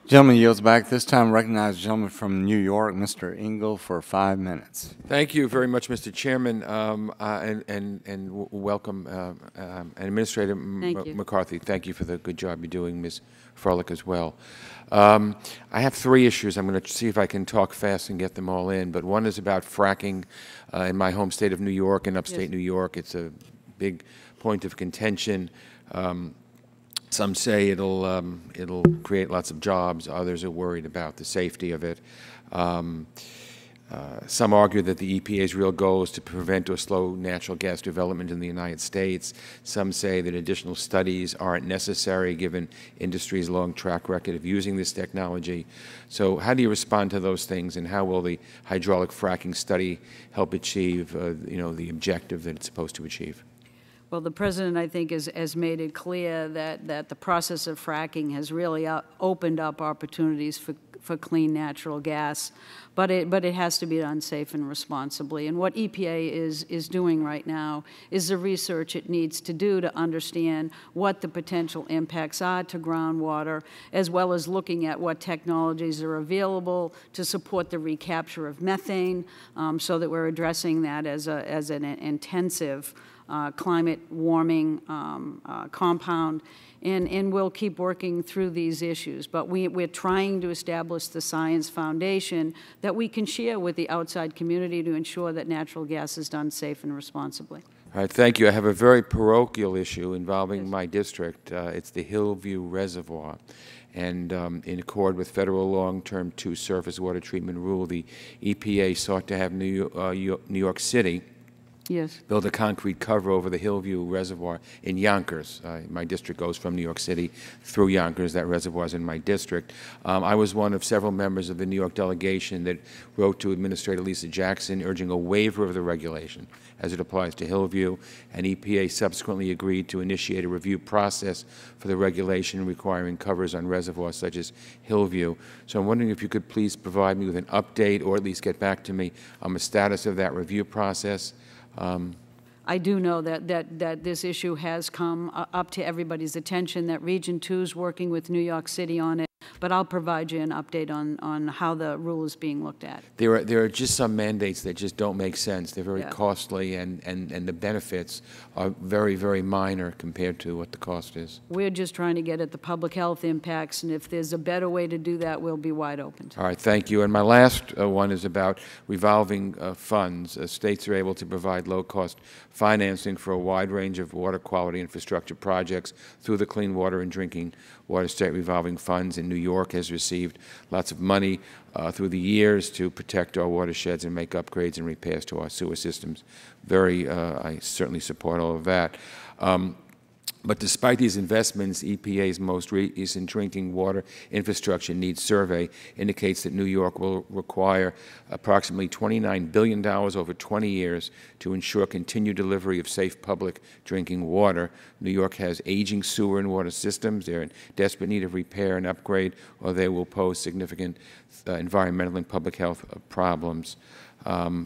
Gentleman yields back. This time recognize the gentleman from New York, Mr. Engel, for 5 minutes. Thank you very much, Mr. Chairman, and welcome, and Administrator McCarthy. Thank you for the good job you're doing, Ms. Froelich, as well. I have 3 issues. I'm going to see if I can talk fast and get them all in. But one is about fracking in my home state of New York and upstate New York. It's a big point of contention. Some say it'll create lots of jobs. Others are worried about the safety of it. Some argue that the EPA's real goal is to prevent or slow natural gas development in the United States. Some say that additional studies aren't necessary given industry's long track record of using this technology. So how do you respond to those things, and how will the hydraulic fracking study help achieve the objective that it's supposed to achieve? Well, the President, I think, has made it clear that the process of fracking has really opened up opportunities for clean natural gas, but it has to be done safe and responsibly. And what EPA is doing right now is the research it needs to do to understand what the potential impacts are to groundwater, as well as looking at what technologies are available to support the recapture of methane, so that we're addressing that as an intensive climate warming compound, and we'll keep working through these issues. But we're trying to establish the science foundation that we can share with the outside community to ensure that natural gas is done safe and responsibly. All right, thank you. I have a very parochial issue involving my district. It's the Hillview Reservoir. And in accord with Federal Long-Term 2 Surface Water Treatment Rule, the EPA sought to have New York City build a concrete cover over the Hillview Reservoir in Yonkers. My district goes from New York City through Yonkers. That reservoir is in my district. I was one of several members of the New York delegation that wrote to Administrator Lisa Jackson urging a waiver of the regulation as it applies to Hillview, and EPA subsequently agreed to initiate a review process for the regulation requiring covers on reservoirs such as Hillview. So I'm wondering if you could please provide me with an update, or at least get back to me on the status of that review process. I do know that this issue has come up to everybody's attention, that Region 2 is working with New York City on it, but I'll provide you an update on how the rule is being looked at. There are just some mandates that just don't make sense. They're very costly, and the benefits are very, very minor compared to what the cost is. We're just trying to get at the public health impacts, and if there's a better way to do that, we'll be wide open. All right, thank you. And my last one is about revolving funds. States are able to provide low-cost financing for a wide range of water quality infrastructure projects through the Clean Water and Drinking Water State Revolving Funds. And New York has received lots of money through the years to protect our watersheds and make upgrades and repairs to our sewer systems. I certainly support all of that. But despite these investments, EPA's most recent drinking water infrastructure needs survey indicates that New York will require approximately $29 billion over 20 years to ensure continued delivery of safe public drinking water. New York has aging sewer and water systems. They're in desperate need of repair and upgrade, or they will pose significant environmental and public health problems.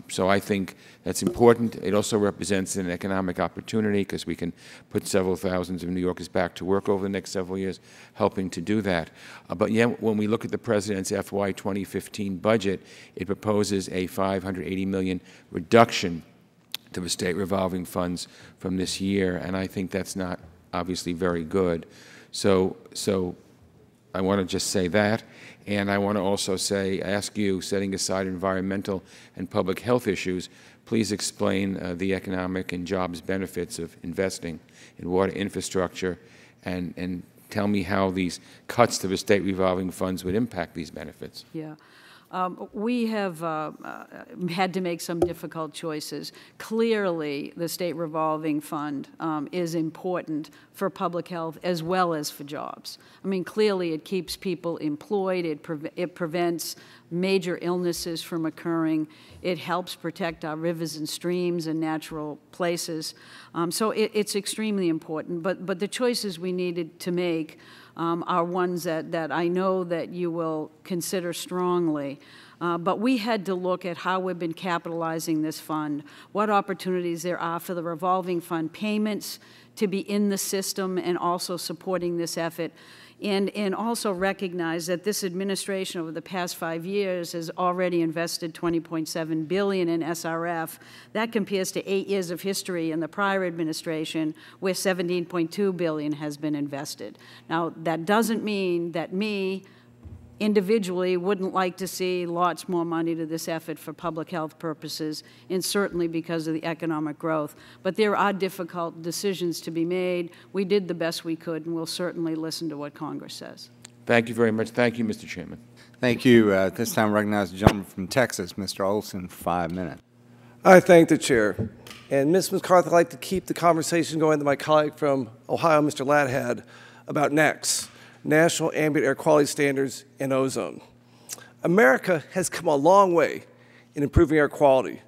So I think that's important. It also represents an economic opportunity because we can put several thousands of New Yorkers back to work over the next several years, helping to do that. But yet, when we look at the President's FY 2015 budget, it proposes a $580 million reduction to the state revolving funds from this year, and I think that's not obviously very good. So I want to just say that. And I want to also ask you, setting aside environmental and public health issues, please explain the economic and jobs benefits of investing in water infrastructure, and tell me how these cuts to the state revolving funds would impact these benefits. Yeah. We have had to make some difficult choices. Clearly, the state revolving fund is important for public health as well as for jobs. I mean, clearly it keeps people employed, it prevents major illnesses from occurring, it helps protect our rivers and streams and natural places. So it's extremely important, but the choices we needed to make are ones that I know that you will consider strongly. But we had to look at how we've been capitalizing this fund, what opportunities there are for the revolving fund payments to be in the system and also supporting this effort. and also recognize that this administration over the past 5 years has already invested $20.7 billion in SRF. That compares to 8 years of history in the prior administration where $17.2 billion has been invested. Now, that doesn't mean that me individually wouldn't like to see lots more money to this effort for public health purposes, and certainly because of the economic growth. But there are difficult decisions to be made. We did the best we could, and we'll certainly listen to what Congress says. Thank you very much. Thank you, Mr. Chairman. Thank you. At this time, I recognize the gentleman from Texas, Mr. Olson, for 5 minutes. I thank the chair. And Ms. McCarthy, I'd like to keep the conversation going that my colleague from Ohio, Mr. Ladd, had about NAAQS, National Ambient Air Quality Standards, and ozone. America has come a long way in improving air quality,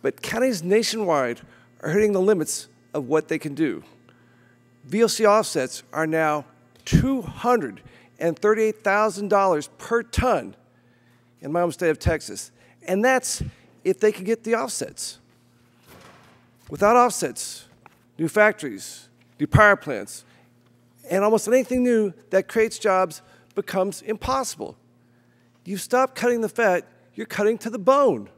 but counties nationwide are hitting the limits of what they can do. VOC offsets are now $238,000 per ton in my home state of Texas, and that's if they can get the offsets. Without offsets, new factories, new power plants, and almost anything new that creates jobs becomes impossible. You stop cutting the fat, you're cutting to the bone.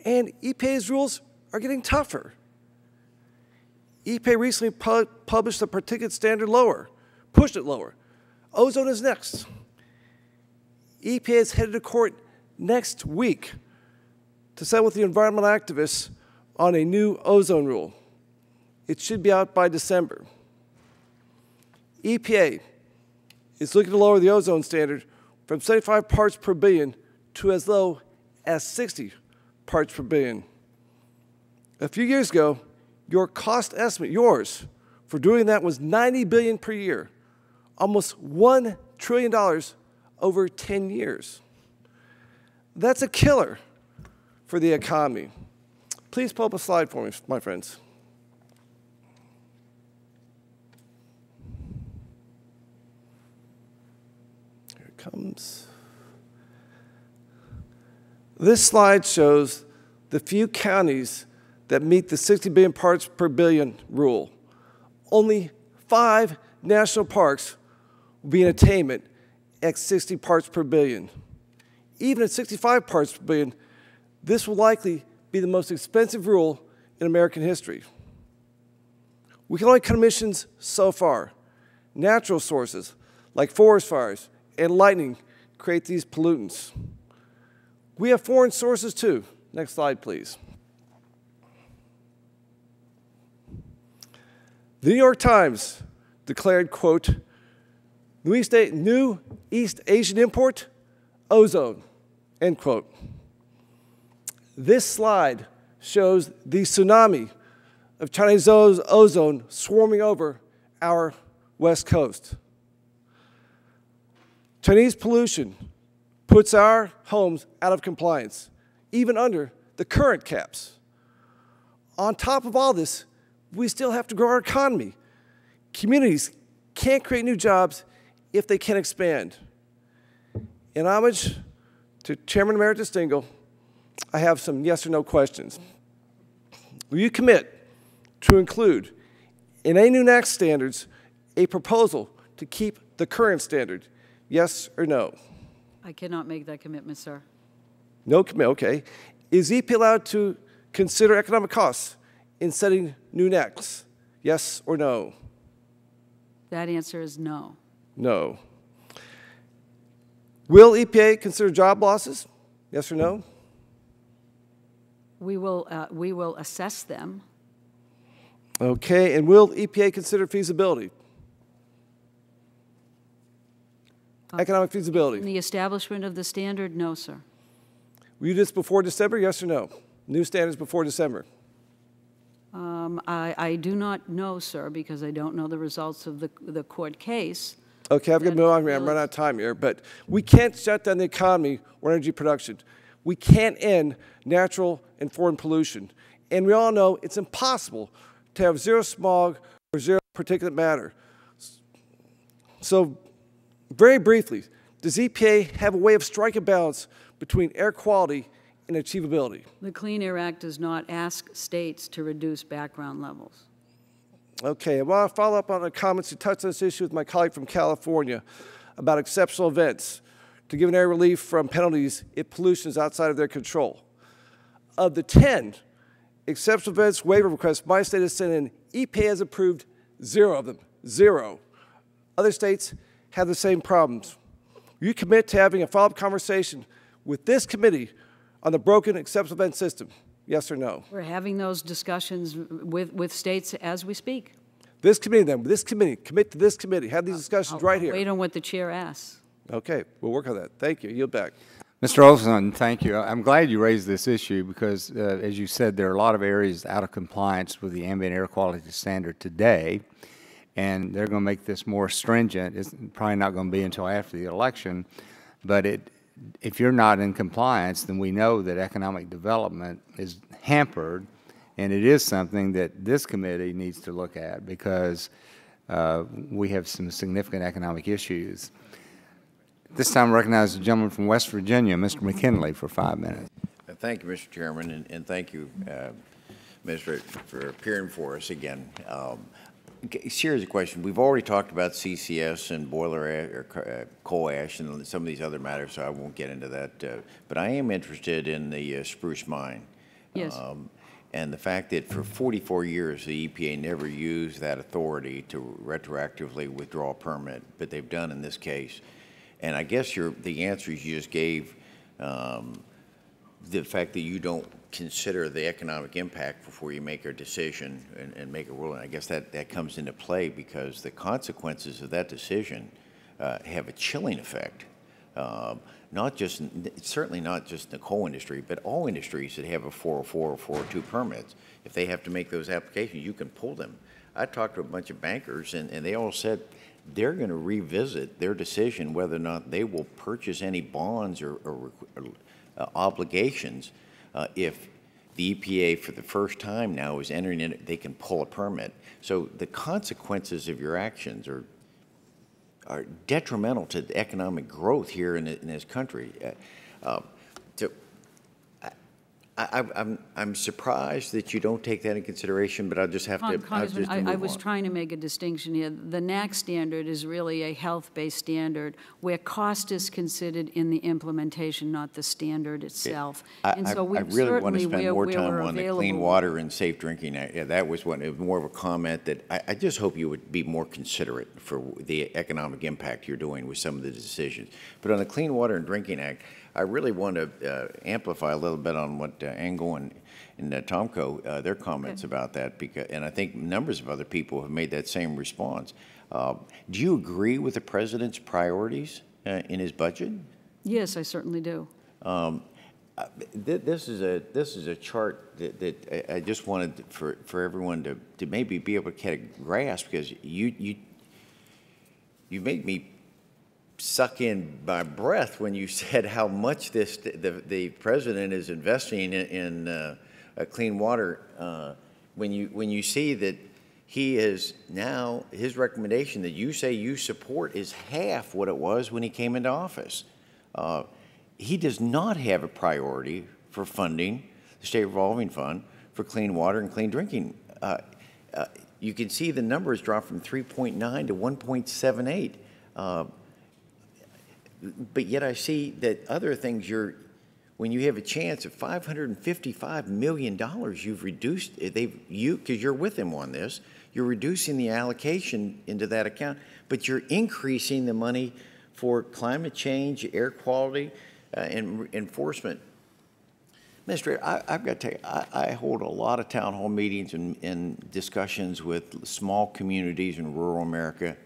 And EPA's rules are getting tougher. EPA recently published the particulate standard lower, pushed it lower. Ozone is next. EPA is headed to court next week to settle with the environmental activists on a new ozone rule. It should be out by December. EPA is looking to lower the ozone standard from 75 parts per billion to as low as 60 parts per billion. A few years ago, your cost estimate, yours, for doing that was $90 billion per year, almost $1 trillion over 10 years. That's a killer for the economy. Please pull up a slide for me, my friends. Comes. This slide shows the few counties that meet the 60 billion parts per billion rule. Only 5 national parks will be in attainment at 60 parts per billion. Even at 65 parts per billion, this will likely be the most expensive rule in American history. We can only cut emissions so far. Natural sources like forest fires and lightning create these pollutants. We have foreign sources too. Next slide, please. The New York Times declared, quote, New East Asian import, ozone, end quote. This slide shows the tsunami of Chinese ozone swarming over our West Coast. Chinese pollution puts our homes out of compliance, even under the current caps. On top of all this, we still have to grow our economy. Communities can't create new jobs if they can't expand. In homage to Chairman Emeritus Dingell, I have some yes or no questions. Will you commit to include in any new NAAQS standards a proposal to keep the current standard? Yes or no? I cannot make that commitment, sir. No commitment, okay. Is EPA allowed to consider economic costs in setting new NAAQS? Yes or no? That answer is no. No. Will EPA consider job losses? Yes or no? We will assess them. Okay, and will EPA consider feasibility? Economic feasibility. In the establishment of the standard, no, sir. Will you do this before December, yes or no? New standards before December? I do not know, sir, because I don't know the results of the court case. Okay, I've got to move on. I'm running out of time here. But we can't shut down the economy or energy production. We can't end natural and foreign pollution. And we all know it's impossible to have zero smog or zero particulate matter. So, very briefly, does EPA have a way of striking a balance between air quality and achievability? The Clean Air Act does not ask states to reduce background levels. Okay, I want to follow up on the comments you touched on this issue with my colleague from California about exceptional events to give an area relief from penalties if pollution is outside of their control. Of the 10 exceptional events waiver requests my state has sent in, EPA has approved 0 of them, 0. Other states have the same problems. You commit to having a follow-up conversation with this committee on the broken exceptional event system, yes or no? We're having those discussions with states as we speak. This committee then, this committee, commit to this committee, have these discussions right here. Wait on what the chair asks. Okay, we'll work on that. Thank you. Yield back. Mr. Olson, thank you. I'm glad you raised this issue because, as you said, there are a lot of areas out of compliance with the ambient air quality standard today, and they're going to make this more stringent. It's probably not going to be until after the election, but if you're not in compliance, then we know that economic development is hampered, and it is something that this committee needs to look at because we have some significant economic issues. This time I recognize the gentleman from West Virginia, Mr. McKinley, for 5 minutes. Thank you, Mr. Chairman, and thank you, Mr. for appearing for us again. Series of questions. We've already talked about CCS and boiler ash, or coal ash and some of these other matters, so I won't get into that. But I am interested in the Spruce Mine. Yes. And the fact that for 44 years the EPA never used that authority to retroactively withdraw a permit, but they've done in this case. And I guess the answers you just gave, the fact that you don't consider the economic impact before you make a decision and make a ruling, I guess that comes into play because the consequences of that decision have a chilling effect. Certainly not just the coal industry, but all industries that have a 404 or 402 permits. If they have to make those applications, you can pull them. I talked to a bunch of bankers, and they all said they're going to revisit their decision whether or not they will purchase any bonds or obligations if the EPA for the first time now is entering in, they can pull a permit. So the consequences of your actions are detrimental to the economic growth here in this country. I'm surprised that you don't take that in consideration, but I'll just have to. Congressman, I was trying to make a distinction here. The NAC standard is really a health-based standard where cost is considered in the implementation, not the standard itself. And so we I really want to spend more time we're on the Clean Water and Safe Drinking Act. Yeah, that was more of a comment that I just hope you would be more considerate for the economic impact you're doing with some of the decisions. But on the Clean Water and Drinking Act, I really want to amplify a little bit on what Engel and Tomko, their comments about that, and I think numbers of other people have made that same response. Do you agree with the President's priorities in his budget? Yes, I certainly do. This is a chart that I just wanted for everyone to maybe be able to get a grasp, because you made me suck in my breath when you said how much the President is investing in clean water. When you see that he is now, his recommendation that you say you support is half what it was when he came into office. He does not have a priority for funding the state revolving fund for clean water and clean drinking. You can see the numbers drop from 3.9 to 1.78. But yet I see that other things when you have a chance of $555 million, you've reduced, because you're with him on this, you're reducing the allocation into that account, but you're increasing the money for climate change, air quality, and enforcement. Mr. I've got to tell you, I hold a lot of town hall meetings and discussions with small communities in rural America.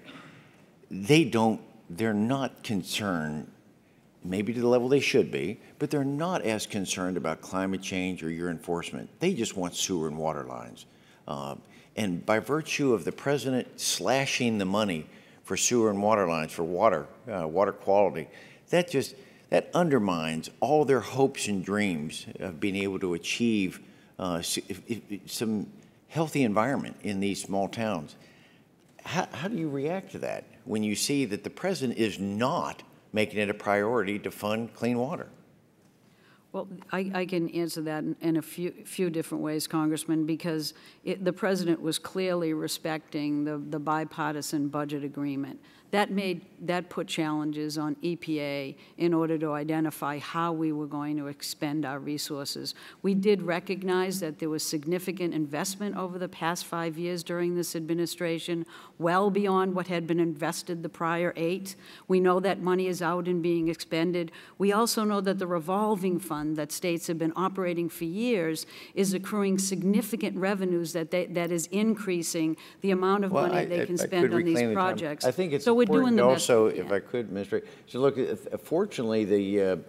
They're not concerned, maybe to the level they should be, but they're not as concerned about climate change or your enforcement. They just want sewer and water lines. And by virtue of the President slashing the money for sewer and water lines, for water quality, that undermines all their hopes and dreams of being able to achieve some healthy environment in these small towns. How do you react to that when you see that the President is not making it a priority to fund clean water? Well, I can answer that in a few different ways, Congressman, because the President was clearly respecting the bipartisan budget agreement. That put challenges on EPA in order to identify how we were going to expend our resources. We did recognize that there was significant investment over the past 5 years during this administration, well beyond what had been invested the prior 8. We know that money is out and being expended. We also know that the revolving fund that states have been operating for years is accruing significant revenues that is increasing the amount of money they can spend on these projects. I think it's so we're doing the also, best if I could, Mr. So look, fortunately, the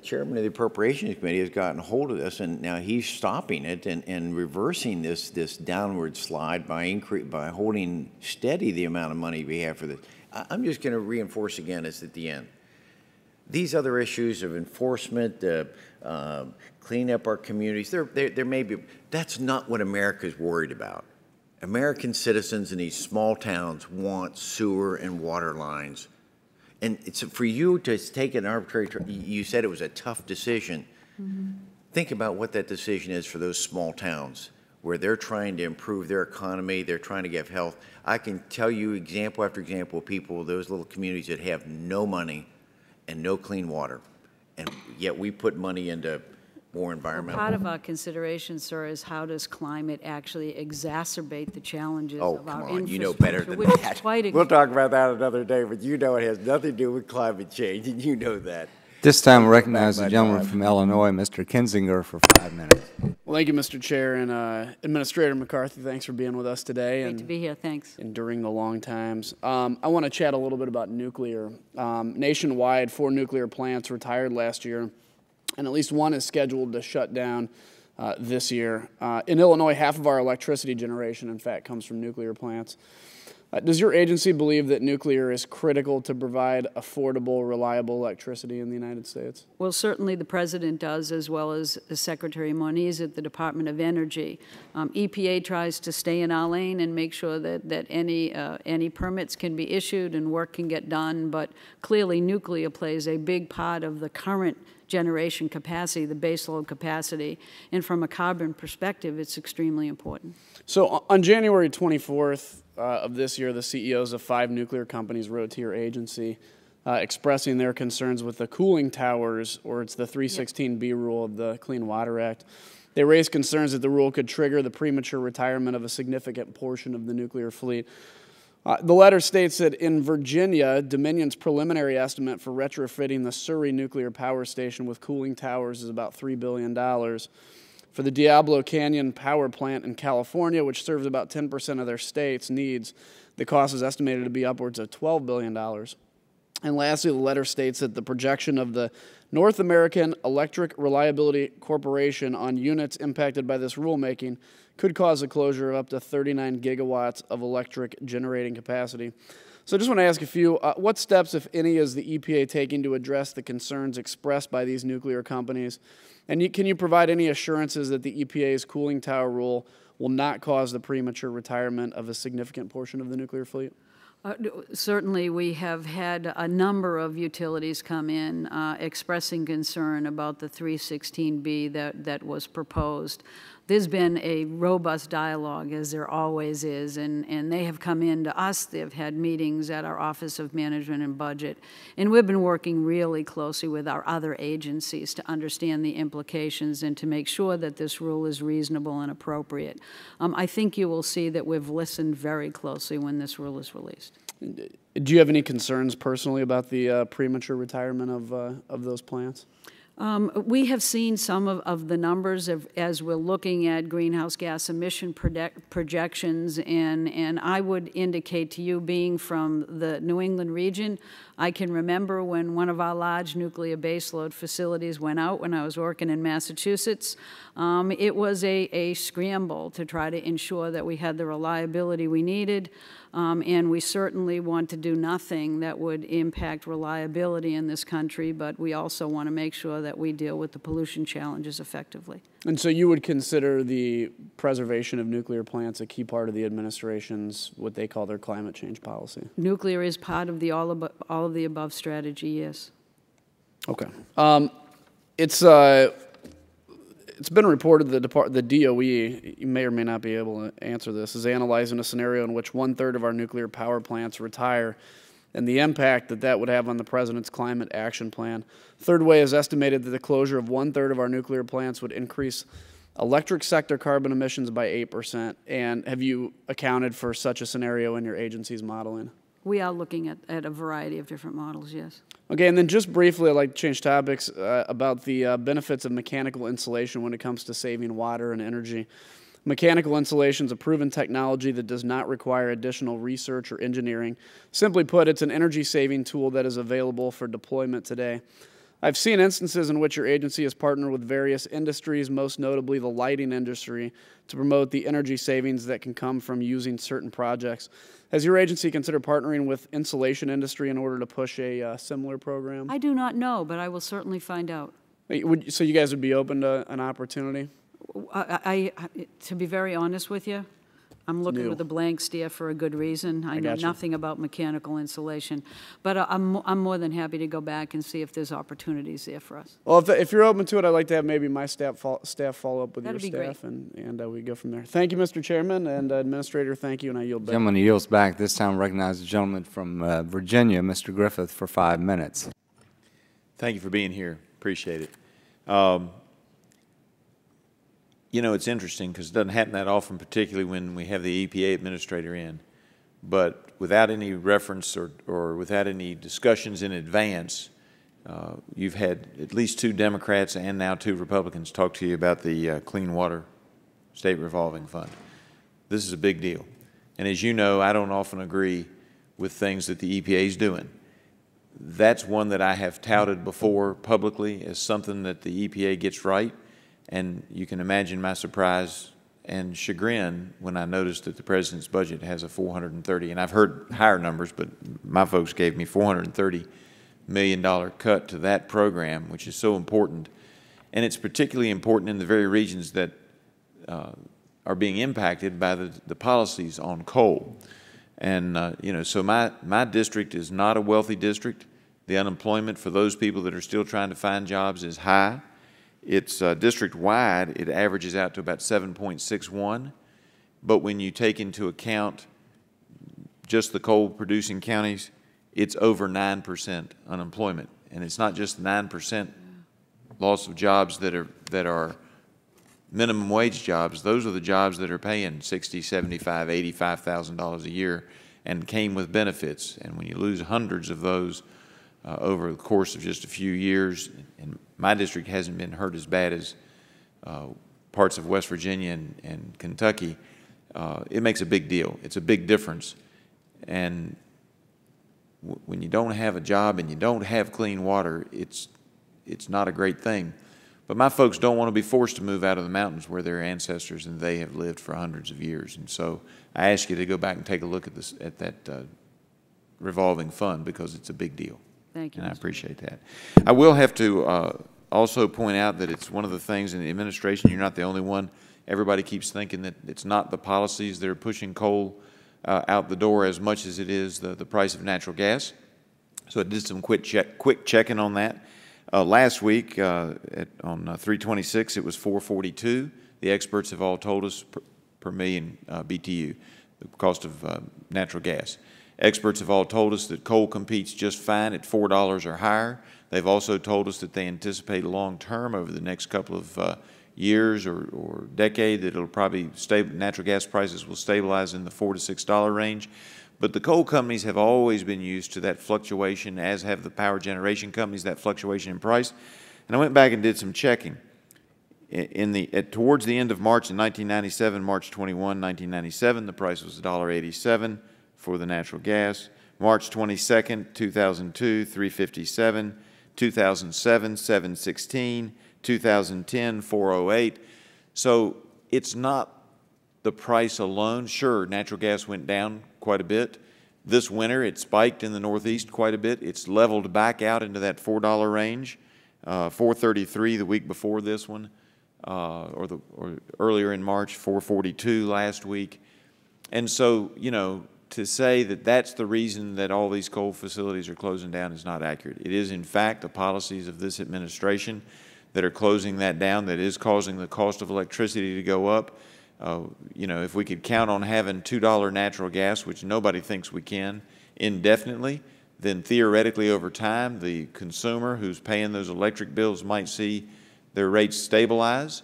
chairman of the Appropriations Committee has gotten hold of this, and now he's stopping it and reversing this downward slide by holding steady the amount of money we have for this. I'm just going to reinforce again this at the end. These other issues of enforcement, clean up our communities, there may be, that's not what America's worried about. American citizens in these small towns want sewer and water lines. And it's for you to take an arbitrary, you said it was a tough decision. Mm-hmm. Think about what that decision is for those small towns where they're trying to improve their economy, they're trying to give health. I can tell you example after example of people, those little communities that have no money and no clean water. And yet we put money into more environmental. Part of our consideration, sir, is how does climate actually exacerbate the challenges of our infrastructure? You know better than that. We'll talk about that another day, but you know it has nothing to do with climate change, and you know that. This time I recognize the gentleman from Illinois, Mr. Kinzinger, for 5 minutes. Well, thank you, Mr. Chair, and Administrator McCarthy, thanks for being with us today. Great to be here, thanks. Enduring the long times. I want to chat a little bit about nuclear. Nationwide, 4 nuclear plants retired last year, and at least one is scheduled to shut down this year. In Illinois, half of our electricity generation, in fact, comes from nuclear plants. Does your agency believe that nuclear is critical to provide affordable, reliable electricity in the United States? Well, certainly the President does, as well as Secretary Moniz at the Department of Energy. EPA tries to stay in our lane and make sure that any permits can be issued and work can get done, but clearly nuclear plays a big part of the current generation capacity, the baseload capacity, and from a carbon perspective, it's extremely important. So on January 24th of this year, the CEOs of 5 nuclear companies wrote to your agency expressing their concerns with the cooling towers, or it's the 316B rule of the Clean Water Act. They raised concerns that the rule could trigger the premature retirement of a significant portion of the nuclear fleet. The letter states that in Virginia, Dominion's preliminary estimate for retrofitting the Surrey nuclear power station with cooling towers is about $3 billion. For the Diablo Canyon power plant in California, which serves about 10% of their state's needs, the cost is estimated to be upwards of $12 billion. And lastly, the letter states that the projection of the North American Electric Reliability Corporation on units impacted by this rulemaking could cause the closure of up to 39 gigawatts of electric generating capacity. So I just want to ask a few, what steps, if any, is the EPA taking to address the concerns expressed by these nuclear companies? And can you provide any assurances that the EPA's cooling tower rule will not cause the premature retirement of a significant portion of the nuclear fleet? Certainly, we have had a number of utilities come in expressing concern about the 316B that was proposed. There's been a robust dialogue, as there always is, and they have come in to us. They've had meetings at our Office of Management and Budget, and we've been working really closely with our other agencies to understand the implications and to make sure that this rule is reasonable and appropriate. I think you will see that we've listened very closely when this rule is released. Do you have any concerns personally about the premature retirement of those plants? We have seen some of the numbers as we're looking at greenhouse gas emission projections, and I would indicate to you, being from the New England region, I can remember when one of our large nuclear baseload facilities went out when I was working in Massachusetts. It was a scramble to try to ensure that we had the reliability we needed, and we certainly want to do nothing that would impact reliability in this country, but we also want to make sure that we deal with the pollution challenges effectively. And so you would consider the preservation of nuclear plants a key part of the administration's, what they call their climate change policy? Nuclear is part of the all of the above strategy, yes. Okay. It's been reported that the DOE, you may or may not be able to answer this, is analyzing a scenario in which 1/3 of our nuclear power plants retire and the impact that that would have on the President's climate action plan. Third Way has estimated that the closure of 1/3 of our nuclear plants would increase electric sector carbon emissions by 8%. And have you accounted for such a scenario in your agency's modeling? We are looking at a variety of different models, yes. Okay, and then just briefly, I'd like to change topics about the benefits of mechanical insulation when it comes to saving water and energy. Mechanical insulation is a proven technology that does not require additional research or engineering. Simply put, it's an energy-saving tool that is available for deployment today. I've seen instances in which your agency has partnered with various industries, most notably the lighting industry, to promote the energy savings that can come from using certain projects. Has your agency considered partnering with insulation industry in order to push a similar program? I do not know, but I will certainly find out. So you guys would be open to an opportunity? To be very honest with you, I'm looking with a blank stare for a good reason. I know nothing about mechanical insulation, but I'm more than happy to go back and see if there's opportunities there for us. Well, if you're open to it, I'd like to have maybe my staff follow up with That'd your be staff, great. and we go from there. Thank you, Mr. Chairman, and Administrator, thank you, and I yield back. Gentleman yields back. This time recognize the gentleman from Virginia, Mr. Griffith, for 5 minutes. Thank you for being here. Appreciate it. You know, it's interesting because it doesn't happen that often, particularly when we have the EPA administrator in. But without any reference or without any discussions in advance, you've had at least 2 Democrats and now 2 Republicans talk to you about the Clean Water State Revolving Fund. This is a big deal. And as you know, I don't often agree with things that the EPA is doing. That's one that I have touted before publicly as something that the EPA gets right. And you can imagine my surprise and chagrin when I noticed that the President's budget has a $430, and I've heard higher numbers, but my folks gave me $430 million cut to that program, which is so important. And it's particularly important in the very regions that are being impacted by the policies on coal. And, you know, so my district is not a wealthy district. The unemployment for those people that are still trying to find jobs is high. It's district-wide, it averages out to about 7.61, but when you take into account just the coal-producing counties, it's over 9% unemployment. And it's not just 9% loss of jobs that are minimum wage jobs. Those are the jobs that are paying $60,000, $75,000, $85,000 a year and came with benefits. And when you lose hundreds of those over the course of just a few years, and my district hasn't been hurt as bad as parts of West Virginia and Kentucky, it makes a big deal. It's a big difference. And when you don't have a job and you don't have clean water, it's not a great thing. But my folks don't want to be forced to move out of the mountains where their ancestors and they have lived for hundreds of years. And so I ask you to go back and take a look at that revolving fund because it's a big deal. Thank you. And I appreciate that. I will have to also point out that it's one of the things in the administration, you're not the only one. Everybody keeps thinking that it's not the policies that are pushing coal out the door as much as it is the price of natural gas. So I did some quick checking on that. Last week on 3/26, it was $4.42. The experts have all told us per million BTU, the cost of natural gas. Experts have all told us that coal competes just fine at $4 or higher. They've also told us that they anticipate long term over the next couple of years or decade that it'll probably natural gas prices will stabilize in the $4 to $6 range. But the coal companies have always been used to that fluctuation, as have the power generation companies, that fluctuation in price. And I went back and did some checking. Towards the end of March in 1997, March 21, 1997, the price was $1.87 for the natural gas. March 22nd, 2002, $3.57. 2007, $7.16. 2010, $4.08. So it's not the price alone. Sure, natural gas went down quite a bit. This winter, it spiked in the Northeast quite a bit. It's leveled back out into that $4 range, $4.33 the week before this one, or earlier in March, $4.42 last week. And so, you know, to say that that's the reason that all these coal facilities are closing down is not accurate. It is, in fact, the policies of this administration that are closing that down, that is causing the cost of electricity to go up. You know, if we could count on having $2 natural gas, which nobody thinks we can, indefinitely, then theoretically over time, the consumer who's paying those electric bills might see their rates stabilize.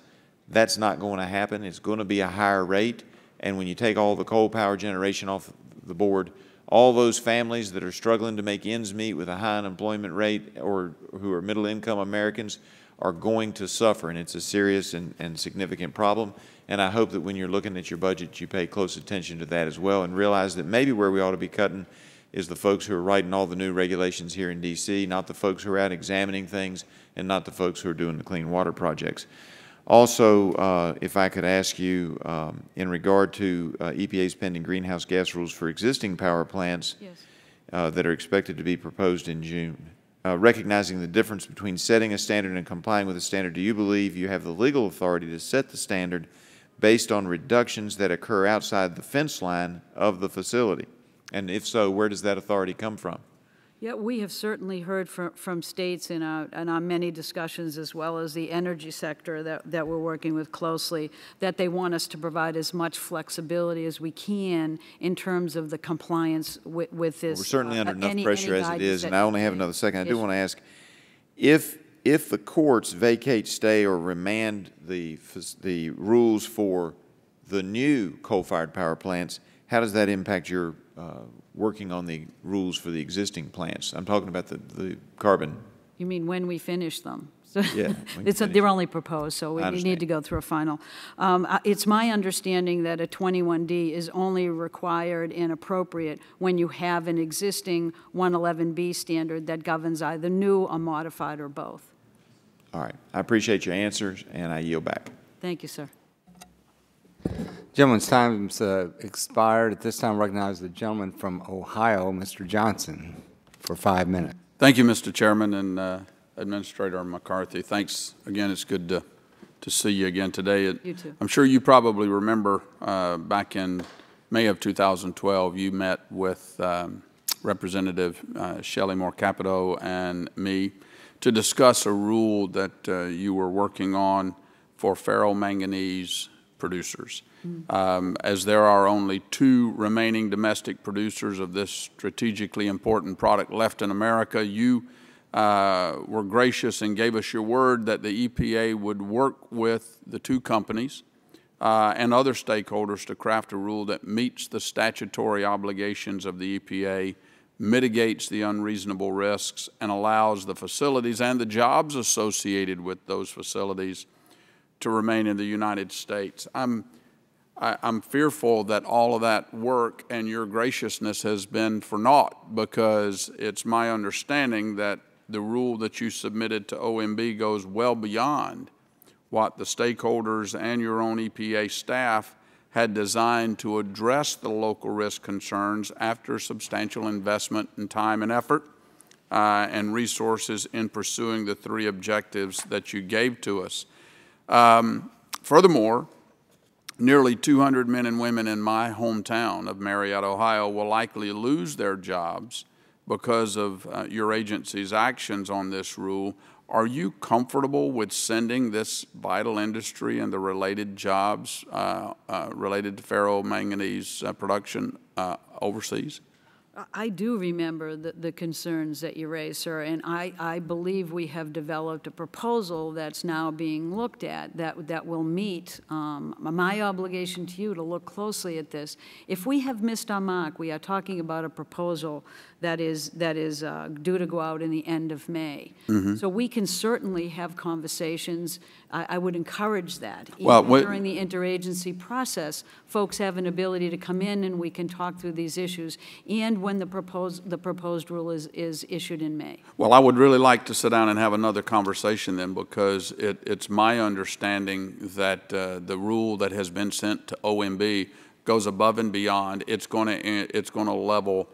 That's not going to happen. It's going to be a higher rate. And when you take all the coal power generation off the board, all those families that are struggling to make ends meet with a high unemployment rate or who are middle income Americans are going to suffer. And it's a serious and significant problem. And I hope that when you're looking at your budget, you pay close attention to that as well and realize that maybe where we ought to be cutting is the folks who are writing all the new regulations here in D.C., not the folks who are out examining things and not the folks who are doing the clean water projects. Also, if I could ask you, in regard to EPA's pending greenhouse gas rules for existing power plants that are expected to be proposed in June, recognizing the difference between setting a standard and complying with a standard, do you believe you have the legal authority to set the standard based on reductions that occur outside the fence line of the facility? And if so, where does that authority come from? Yeah, we have certainly heard from states in our many discussions, as well as the energy sector that we're working with closely, that they want us to provide as much flexibility as we can in terms of the compliance with this. We're certainly under enough pressure as it is, and I only have another second. I do want to ask, if the courts vacate, stay, or remand the rules for the new coal-fired power plants, how does that impact your working on the rules for the existing plants? I'm talking about the carbon. You mean when we finish them? So yeah, they're only proposed, so we need to go through a final. It's my understanding that a 21D is only required and appropriate when you have an existing 111B standard that governs either new or modified or both. All right. I appreciate your answers, and I yield back. Thank you, sir. Gentleman's time's expired. At this time, I recognize the gentleman from Ohio, Mr. Johnson, for 5 minutes. Thank you, Mr. Chairman and Administrator McCarthy. Thanks again. It's good to see you again today. You too. I'm sure you probably remember back in May of 2012, you met with Representative Shelley Moore Capito and me to discuss a rule that you were working on for ferromanganese producers. As there are only 2 remaining domestic producers of this strategically important product left in America, you were gracious and gave us your word that the EPA would work with the 2 companies and other stakeholders to craft a rule that meets the statutory obligations of the EPA, mitigates the unreasonable risks, and allows the facilities and the jobs associated with those facilities to remain in the United States. I'm fearful that all of that work and your graciousness has been for naught, because it's my understanding that the rule that you submitted to OMB goes well beyond what the stakeholders and your own EPA staff had designed to address the local risk concerns after substantial investment in time and effort and resources in pursuing the 3 objectives that you gave to us. Furthermore, nearly 200 men and women in my hometown of Marietta, Ohio, will likely lose their jobs because of your agency's actions on this rule. Are you comfortable with sending this vital industry and the related jobs related to ferromanganese production overseas? I do remember the concerns that you raised, sir, and I believe we have developed a proposal that's now being looked at that will meet my obligation to you to look closely at this. If we have missed our mark, we are talking about a proposal that is due to go out in the end of May. Mm-hmm. So we can certainly have conversations. I would encourage that. Even during the interagency process, folks have an ability to come in and we can talk through these issues, and when the proposed rule is issued in May. Well, I would really like to sit down and have another conversation then, because it's my understanding that the rule that has been sent to OMB goes above and beyond. It's going to level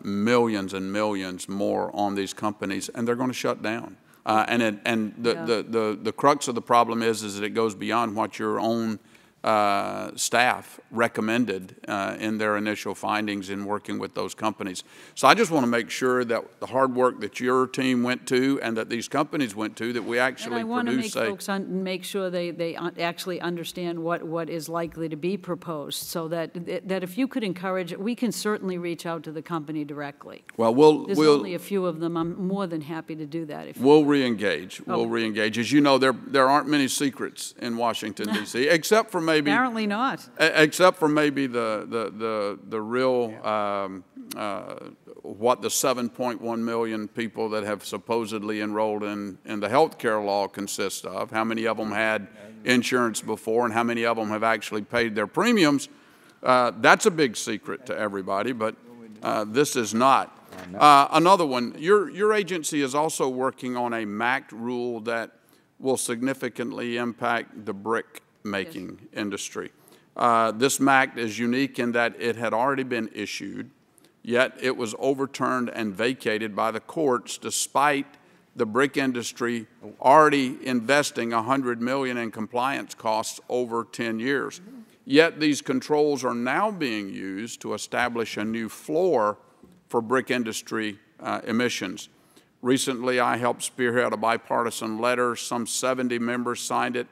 millions and millions more on these companies, and they're going to shut down. The crux of the problem is that it goes beyond what your own staff recommended in their initial findings in working with those companies. So I just want to make sure that the hard work that your team went to and that these companies went to, that we actually And I want to make produce folks make sure they actually understand what is likely to be proposed, so that if you could encourage it, we can certainly reach out to the company directly. Well, There's only a few of them. I'm more than happy to do that. We'll re-engage. Oh. We'll re-engage. As you know, there aren't many secrets in Washington, D.C., except for maybe Apparently not. except for maybe the real what the 7.1 million people that have supposedly enrolled in the health care law consists of, how many of them had insurance before and how many of them have actually paid their premiums. That's a big secret to everybody, but this is not. Another one, your agency is also working on a MACT rule that will significantly impact the brick making industry. This MACT is unique in that it had already been issued, yet it was overturned and vacated by the courts despite the brick industry already investing $100 million in compliance costs over 10 years. Yet these controls are now being used to establish a new floor for brick industry emissions. Recently, I helped spearhead a bipartisan letter. Some 70 members signed it,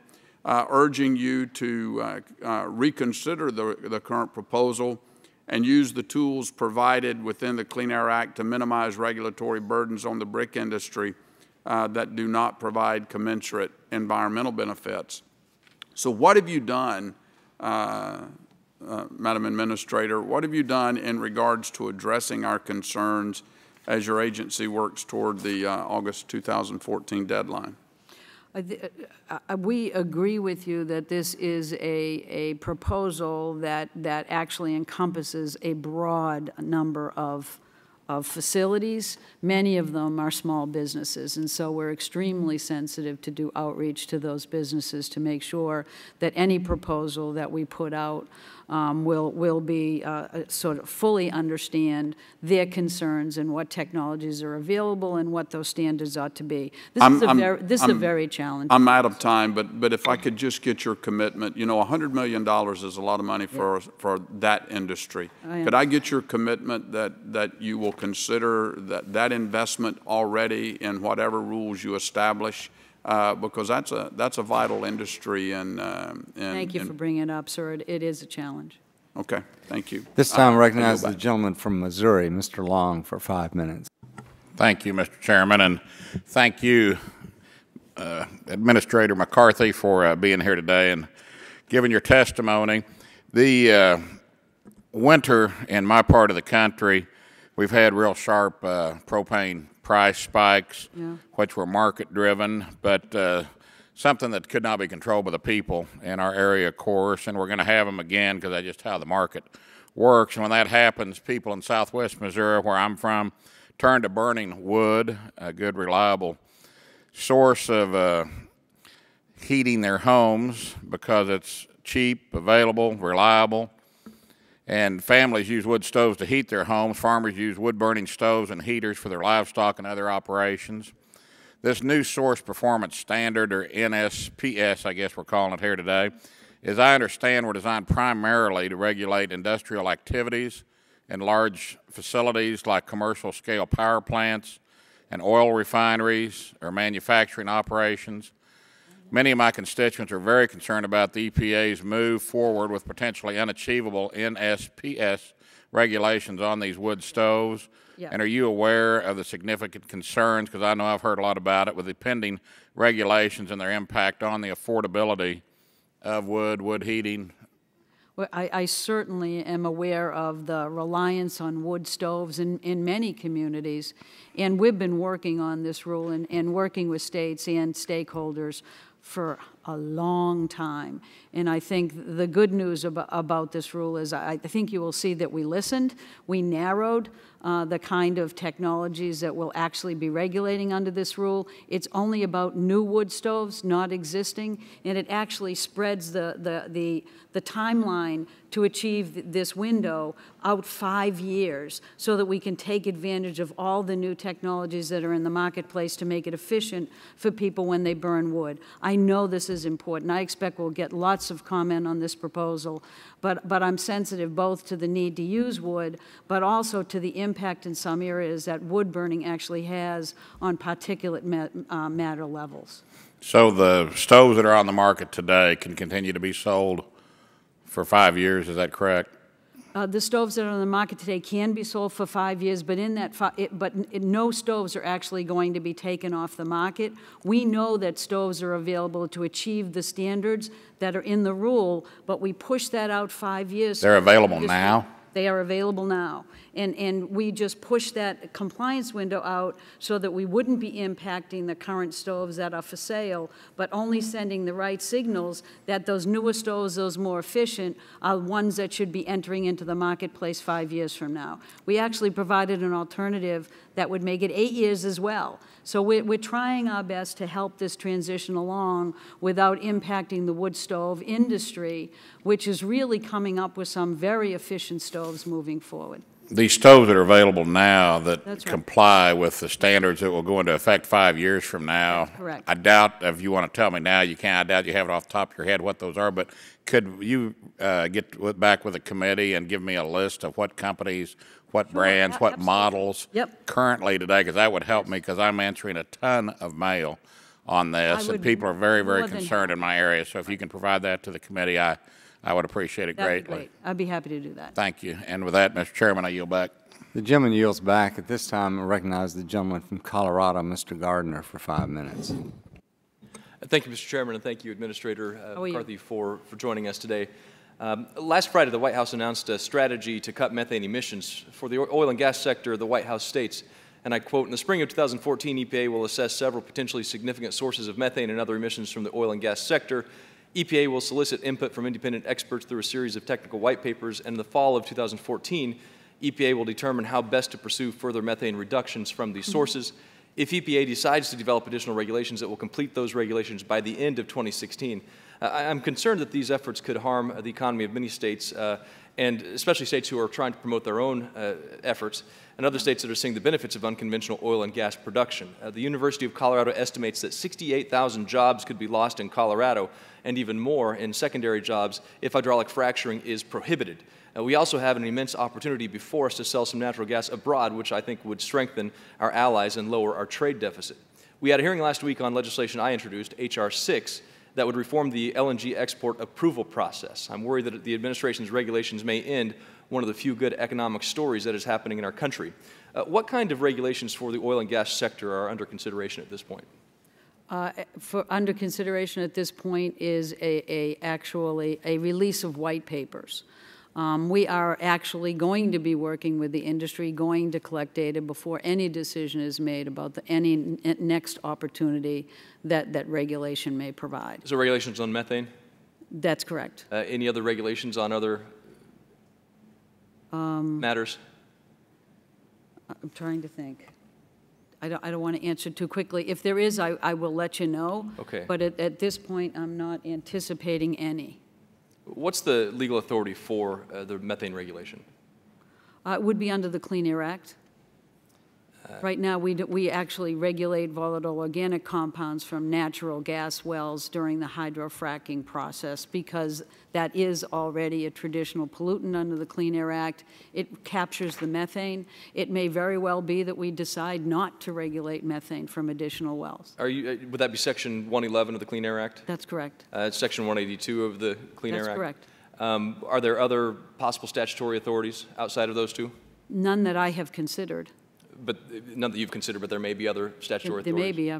urging you to reconsider the current proposal and use the tools provided within the Clean Air Act to minimize regulatory burdens on the brick industry that do not provide commensurate environmental benefits. So what have you done, Madam Administrator, what have you done in regards to addressing our concerns as your agency works toward the August 2014 deadline? We agree with you that this is a proposal that actually encompasses a broad number of facilities. Many of them are small businesses, and so we're extremely sensitive to do outreach to those businesses to make sure that any proposal that we put out will be sort of fully understand their concerns and what technologies are available and what those standards ought to be. This is a very challenging. I'm out of time, but if I could just get your commitment, you know, $100 million is a lot of money for that industry. Could I get your commitment that you will consider that investment already in whatever rules you establish? Because that's a vital industry. Thank you for bringing it up, sir. It is a challenge. Okay, thank you. This time I recognize the gentleman from Missouri, Mr. Long, for 5 minutes. Thank you, Mr. Chairman, and thank you, Administrator McCarthy, for being here today and giving your testimony. The winter in my part of the country, we've had real sharp propane price spikes, which were market-driven, but something that could not be controlled by the people in our area, of course, and we're going to have them again because that's just how the market works. And when that happens, people in southwest Missouri, where I'm from, turn to burning wood, a good, reliable source of heating their homes because it's cheap, available, reliable. And families use wood stoves to heat their homes. Farmers use wood-burning stoves and heaters for their livestock and other operations. This new source performance standard, or NSPS, I guess we're calling it here today, as I understand, were designed primarily to regulate industrial activities in large facilities like commercial-scale power plants and oil refineries or manufacturing operations. Many of my constituents are very concerned about the EPA's move forward with potentially unachievable NSPS regulations on these wood stoves. Yeah. And are you aware of the significant concerns, because I know I've heard a lot about it, with the pending regulations and their impact on the affordability of wood heating? Well, I certainly am aware of the reliance on wood stoves in many communities, and we've been working on this rule and working with states and stakeholders for a long time. And I think the good news about this rule is I think you will see that we listened, we narrowed the kind of technologies that will actually be regulating under this rule. It's only about new wood stoves, not existing, and it actually spreads the timeline to achieve this window out 5 years so that we can take advantage of all the new technologies that are in the marketplace to make it efficient for people when they burn wood. I know this is is important. I expect we'll get lots of comment on this proposal, but I'm sensitive both to the need to use wood, but also to the impact in some areas that wood burning actually has on particulate matter levels. So the stoves that are on the market today can continue to be sold for 5 years, is that correct? The stoves that are on the market today can be sold for 5 years, but no stoves are actually going to be taken off the market. We know that stoves are available to achieve the standards that are in the rule, but we push that out 5 years. They're available now? They are available now. And we just push that compliance window out so that we wouldn't be impacting the current stoves that are for sale, but only sending the right signals that those newer stoves, those more efficient, are ones that should be entering into the marketplace 5 years from now. We actually provided an alternative that would make it 8 years as well. So we're trying our best to help this transition along without impacting the wood stove industry, which is really coming up with some very efficient stoves moving forward. These stoves that are available now that That's right. comply with the standards that will go into effect 5 years from now. That's correct. I doubt, if you want to tell me now, you can't. I doubt you have it off the top of your head what those are, but could you get back with the committee and give me a list of what companies, what brands, what absolutely. models Yep. currently today, because that would help me, because I'm answering a ton of mail on this, and people are very, very more than concerned in my area. So if you can provide that to the committee, I would appreciate it That'd be greatly. great. I'd be happy to do that. Thank you. And with that, Mr. Chairman, I yield back. The gentleman yields back. At this time, I recognize the gentleman from Colorado, Mr. Gardner, for 5 minutes. Thank you, Mr. Chairman, and thank you, Administrator McCarthy, for joining us today. Last Friday, the White House announced a strategy to cut methane emissions. For the oil and gas sector, the White House states, and I quote, "In the spring of 2014, EPA will assess several potentially significant sources of methane and other emissions from the oil and gas sector. EPA will solicit input from independent experts through a series of technical white papers, and in the fall of 2014, EPA will determine how best to pursue further methane reductions from these sources. If EPA decides to develop additional regulations, it will complete those regulations by the end of 2016. I'm concerned that these efforts could harm the economy of many states, and especially states who are trying to promote their own efforts, and other states that are seeing the benefits of unconventional oil and gas production. The University of Colorado estimates that 68,000 jobs could be lost in Colorado, and even more in secondary jobs if hydraulic fracturing is prohibited. We also have an immense opportunity before us to sell some natural gas abroad, which I think would strengthen our allies and lower our trade deficit. We had a hearing last week on legislation I introduced, H.R. 6, that would reform the LNG export approval process. I'm worried that the administration's regulations may end one of the few good economic stories that is happening in our country. What kind of regulations for the oil and gas sector are under consideration at this point? Under consideration at this point is actually a release of white papers. We are actually going to be working with the industry, going to collect data before any decision is made about any next opportunity that regulation may provide. So regulations on methane? That's correct. Any other regulations on other matters? I'm trying to think. I don't want to answer too quickly. If there is, I will let you know. Okay. But at this point, I'm not anticipating any. What's the legal authority for the methane regulation? It would be under the Clean Air Act. Right now, we actually regulate volatile organic compounds from natural gas wells during the hydrofracking process because that is already a traditional pollutant under the Clean Air Act. It captures the methane. It may very well be that we decide not to regulate methane from additional wells. Would that be Section 111 of the Clean Air Act? That's correct. Section 182 of the Clean Air Act? That's correct. Are there other possible statutory authorities outside of those two? None that I have considered. But none that you've considered, but there may be other statutory There authorities. may be.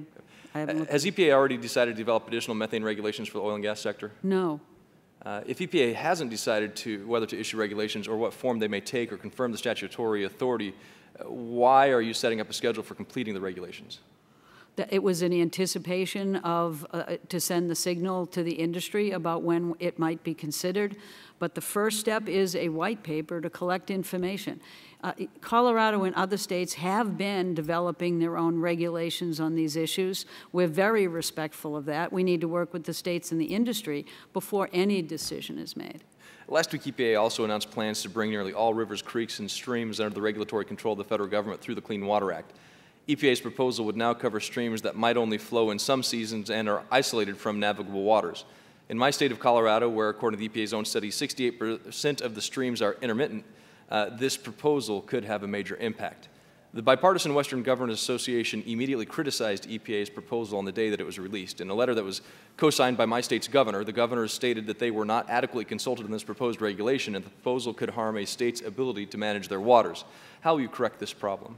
I haven't looked. Has EPA already decided to develop additional methane regulations for the oil and gas sector? No. If EPA hasn't decided whether to issue regulations or what form they may take or confirm the statutory authority, why are you setting up a schedule for completing the regulations? It was in anticipation of to send the signal to the industry about when it might be considered. But the first step is a white paper to collect information. Colorado and other states have been developing their own regulations on these issues. We're very respectful of that. We need to work with the states and the industry before any decision is made. Last week, EPA also announced plans to bring nearly all rivers, creeks, and streams under the regulatory control of the federal government through the Clean Water Act. EPA's proposal would now cover streams that might only flow in some seasons and are isolated from navigable waters. In my state of Colorado, where according to the EPA's own study, 68% of the streams are intermittent, this proposal could have a major impact. The Bipartisan Western Governors Association immediately criticized EPA's proposal on the day that it was released. In a letter that was co-signed by my state's governor, the governors stated that they were not adequately consulted in this proposed regulation and the proposal could harm a state's ability to manage their waters. How will you correct this problem?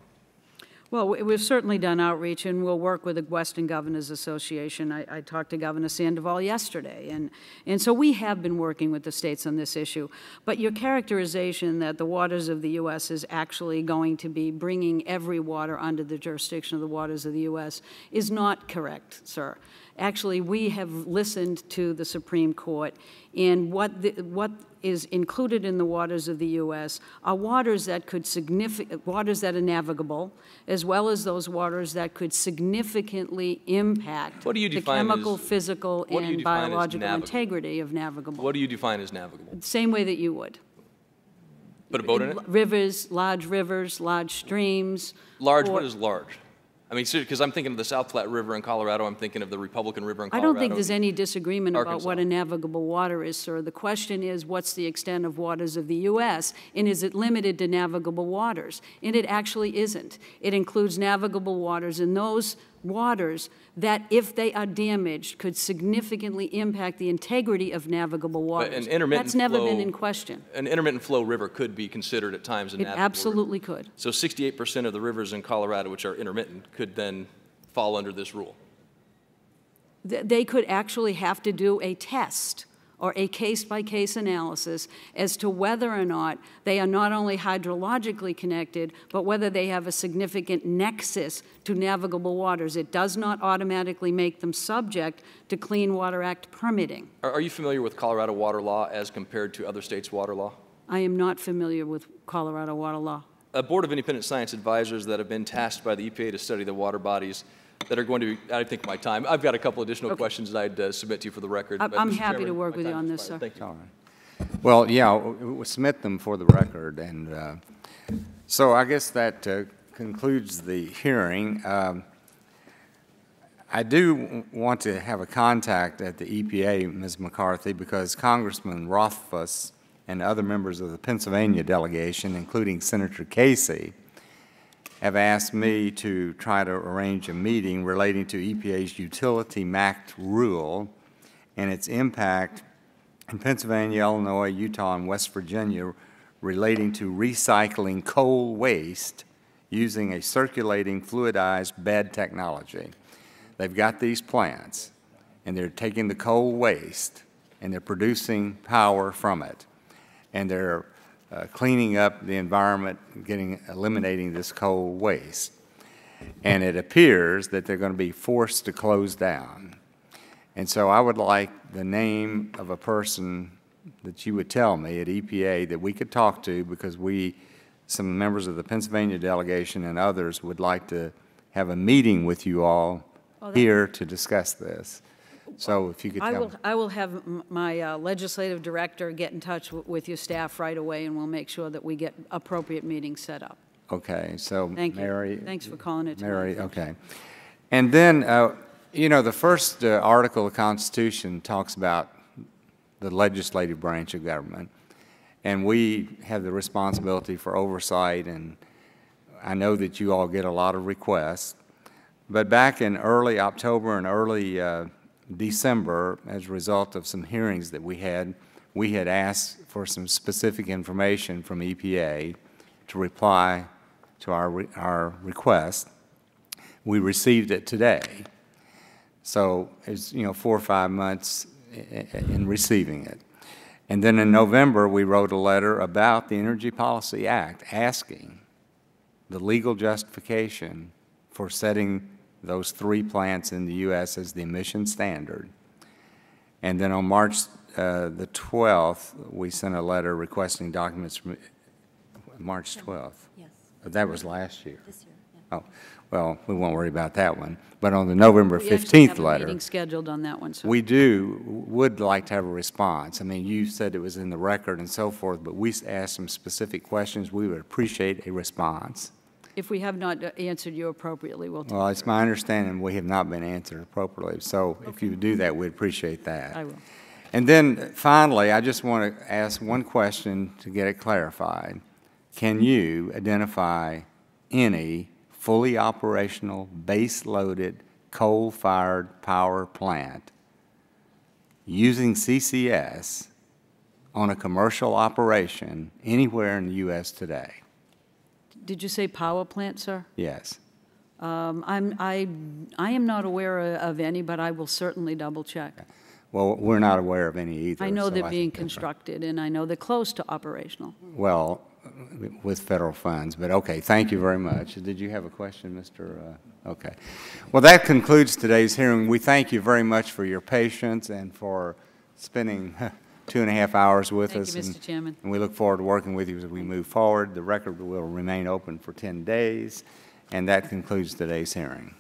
Well, we've certainly done outreach, and we'll work with the Western Governors Association. I talked to Governor Sandoval yesterday, and so we have been working with the states on this issue. But your characterization that the waters of the U.S. is actually going to be bringing every water under the jurisdiction of the waters of the U.S. is not correct, sir. Actually, we have listened to the Supreme Court, and what is included in the waters of the U.S. are waters that could waters that are navigable, as well as those waters that could significantly impact the chemical, physical, and biological integrity of navigable. What do you define as navigable? Same way that you would. Put a boat in it? Rivers, large streams. Large, what is large? I mean, because I'm thinking of the South Platte River in Colorado, I'm thinking of the Republican River in Colorado. I don't think there's any disagreement Arkansas. about what a navigable water is, sir. The question is, what's the extent of waters of the U.S., and is it limited to navigable waters? And it actually isn't. It includes navigable waters, and those waters that, if they are damaged, could significantly impact the integrity of navigable waters. That's never been in question. An intermittent flow river could be considered at times a navigable river. It absolutely could. So 68% of the rivers in Colorado, which are intermittent, could then fall under this rule. They could actually have to do a test or a case-by-case analysis as to whether or not they are not only hydrologically connected, but whether they have a significant nexus to navigable waters. It does not automatically make them subject to Clean Water Act permitting. Are you familiar with Colorado water law as compared to other states' water law? I am not familiar with Colorado water law. A board of independent science advisors that have been tasked by the EPA to study the water bodies that are going to be, I think, my time. I've got a couple additional questions that I'd submit to you for the record. I'm happy to work with you on this, sir. Thank you. All right. Well, yeah, we'll submit them for the record. And so I guess that concludes the hearing. I do want to have a contact at the EPA, Ms. McCarthy, because Congressman Rothfuss and other members of the Pennsylvania delegation, including Senator Casey, have asked me to try to arrange a meeting relating to EPA's utility MACT rule and its impact in Pennsylvania, Illinois, Utah, and West Virginia relating to recycling coal waste using a circulating fluidized bed technology. They've got these plants, and they're taking the coal waste, and they're producing power from it, and they're cleaning up the environment, eliminating this coal waste. And it appears that they're going to be forced to close down. And so I would like the name of a person that you would tell me at EPA that we could talk to, because some members of the Pennsylvania delegation and others would like to have a meeting with you all here to discuss this. So if you could tell me. I will have my legislative director get in touch with your staff right away, and we'll make sure that we get appropriate meetings set up. Okay, so Thank you. Mary. Thanks for calling it tonight. Mary, okay. And then, you know, the first article of the Constitution talks about the legislative branch of government, and we have the responsibility for oversight, and I know that you all get a lot of requests. But back in early October and early December, as a result of some hearings that we had asked for some specific information from EPA to reply to our request. We received it today. So it's, 4 or 5 months in receiving it. And then in November, we wrote a letter about the Energy Policy Act asking the legal justification for setting those 3 plants in the U.S. as the emission standard. And then on March the 12th, we sent a letter requesting documents from March 12th. Yes. That was last year. This year, yeah. Oh, well, we won't worry about that one. But on the November 15th We actually have a letter, meeting scheduled on that one, sir. we would like to have a response. I mean, you said it was in the record and so forth, but we asked some specific questions. We would appreciate a response. If we have not answered you appropriately, we'll take Well, it's my understanding we have not been answered appropriately. So if you would do that, we'd appreciate that. I will. And then finally, I just want to ask one question to get it clarified. Can you identify any fully operational, base-loaded, coal-fired power plant using CCS on a commercial operation anywhere in the U.S. today? Did you say power plant, sir? Yes. I am not aware of any, but I will certainly double check. Well, we're not aware of any either. I know so they're I being think that's right. constructed, and I know they're close to operational. Well, with federal funds, but okay, thank you very much. Did you have a question, Mr.? Okay. Well, that concludes today's hearing. We thank you very much for your patience and for spending 2.5 hours with us. Thank you, Mr. Chairman. And we look forward to working with you as we move forward. The record will remain open for 10 days, and that concludes today's hearing.